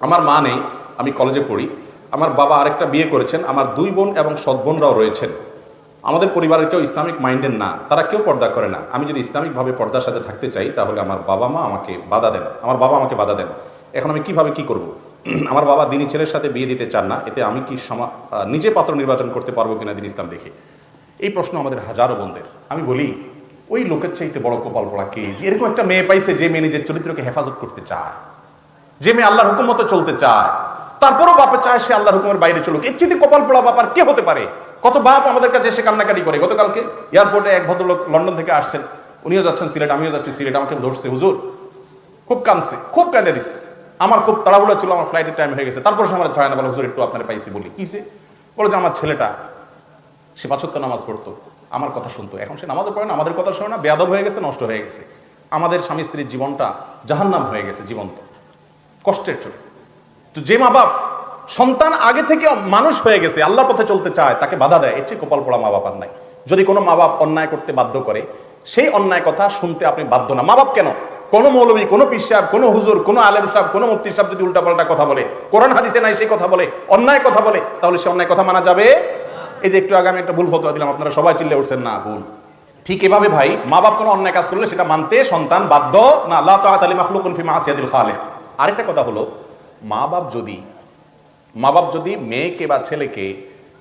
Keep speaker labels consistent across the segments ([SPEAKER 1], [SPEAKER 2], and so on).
[SPEAKER 1] আমার মা নেই, আমি কলেজে পড়ি। আমার বাবা আরেকটা বিয়ে করেছেন, আমার 2 বোন এবং সৎ বোনরাও রয়েছেন। আমাদের পরিবারের কেউ ইসলামিক মাইন্ডের না, তারা কেউ পর্দা করে না। আমি যদি ইসলামিকভাবে পর্দার সাথে থাকতে চাই তাহলে আমার বাবা আমাকে বাধা দেন। এখন আমি কিভাবে কি করব? আমার বাবা দিনী ছেলের সাথে বিয়ে দিতে চান না, এতে আমি কি নিজে পাত্র নির্বাচন করতে পারবো কিনা দিন ইসলাম দেখে? এই প্রশ্ন আমাদের হাজারো বোনদের। আমি বলি, ওই লোকের চাইতে বড় কপাল পড়া কে যে এরকম একটা মেয়ে পাইছে, যে মেয়ে নিজের চরিত্রকে হেফাজত করতে চায়, যে মেয়ে আল্লাহর হুকুম মতো চলতে চায়, তারপরও বাপে চায় সে আল্লাহর হুকুমের বাইরে চলুক। এর চেয়ে কপাল পড়া বাপ আর কে হতে পারে? কত বাপ আমাদের কাছে এসে কান্নাকাটি করে। গতকালকে এয়ারপোর্টে এক ভদ্রলোক লন্ডন থেকে আসছেন, উনিও যাচ্ছেন সিলেট, আমিও যাচ্ছি সিলেট। আমাকে ধরছে, হুজুর খুব কাঁদছে, খুব কাঁদে দিস। আমার খুব তাড়াহুড়া ছিল, আমার ফ্লাইটের টাইম হয়ে গেছে। তারপর সে আমার ছায় না, বলে হুজুর একটু আপনার পাইছি। বলি কিসে? বলে যে আমার ছেলেটা, সে 5 ওয়াক্ত নামাজ পড়তো, আমার কথা শুনতো, এখন সে নামাজও পড়ে না, আমাদের কথা শোনে না, বেয়াদব হয়ে গেছে, নষ্ট হয়ে গেছে। আমাদের স্বামী স্ত্রীর জীবনটা জাহান্নাম হয়ে গেছে, জীবন্ত কষ্টের চোখ। তো যে মা বাপ সন্তান আগে থেকে মানুষ হয়ে গেছে, আল্লাহর পথে চলতে চায়, তাকে বাধা দেয়, এর চেয়ে কপাল পড়া মা বাপ আর নাই। যদি কোনো মা বাপ অন্যায় করতে বাধ্য করে, সেই অন্যায় কথা শুনতে আপনি বাধ্য না। মা বাপ কেন, কোনো মৌলবী, কোনো পীর সাহেব, কোনো হুজুর, কোনো আলেম সাহেব, কোনো মুফতি সাহেব যদি উল্টাপাল্টা কথা বলে, কোরআন হাদিসে নাই সেই কথা বলে, অন্যায় কথা বলে, তাহলে সে অন্যায় কথা মানা যাবে? এই যে একটু আগে আমি একটা ভুল ফতোয়া দিলাম, আপনারা সবাই চিল্লে উঠছেন না, ভুল। ঠিক এভাবে ভাই, মা বাপ কোনো অন্যায় কাজ করলে সেটা মানতে সন্তান বাধ্য না। লা তাআতা লিমাখলুকিন ফি মাসিয়াতিল খালিক। আরেকটা কথা হলো, মা বাপ যদি মেয়েকে বা ছেলেকে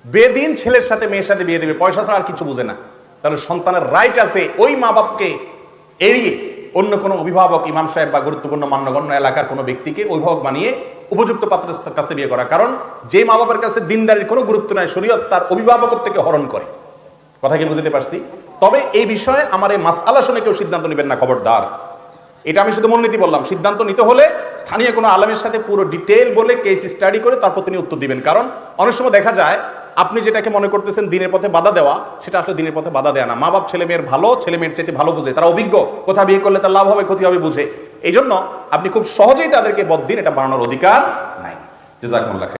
[SPEAKER 1] বেদিন ছেলের সাথে মেয়ের সাথে বিয়ে দেবে, পয়সা ছাড়া আর কিছু বুঝে না, তাহলে সন্তানের রাইট আছে ওই মা বাপকে এড়িয়ে অন্য কোনো অভিভাবক, ইমাম সাহেব বা গুরুত্বপূর্ণ মান্যগণ্য এলাকার কোনো ব্যক্তিকে অভিভাবক বানিয়ে উপযুক্ত পাত্রের কাছে বিয়ে করা। কারণ যে মা বাবার কাছে দিনদারির কোনো গুরুত্ব নাই, শরীয়ত তার অভিভাবকত্ব থেকে হরণ করে। কথা কি বুঝতে পারছি? তবে এই বিষয়ে আমার এই মাসআলা শুনে কেউ সিদ্ধান্ত নেবেন না, খবরদার। এটা আমি শুধু মূলনীতি বললাম। সিদ্ধান্ত নিতে হলে স্থানীয় কোনো আলেমের সাথে পুরো ডিটেইল বলে, কেস স্টাডি করে তারপর তিনি উত্তর দিবেন। কারণ অনেক সময় দেখা যায় আপনি যেটাকে মনে করতেছেন দিনের পথে বাধা দেওয়া, সেটা আসলে দিনের পথে বাধা দেয়া না। মা বাপ ছেলে মেয়ের ভালো, ছেলে মেয়ের চাইতে ভালো বুঝে, তারা অভিজ্ঞ, কোথা বিয়ে করলে তার লাভ হবে ক্ষতি হবে বুঝে। এই জন্য আপনি খুব সহজেই তাদেরকে বদ দিন, এটা বানানোর অধিকার নাই। জাযাকুমুল্লাহ।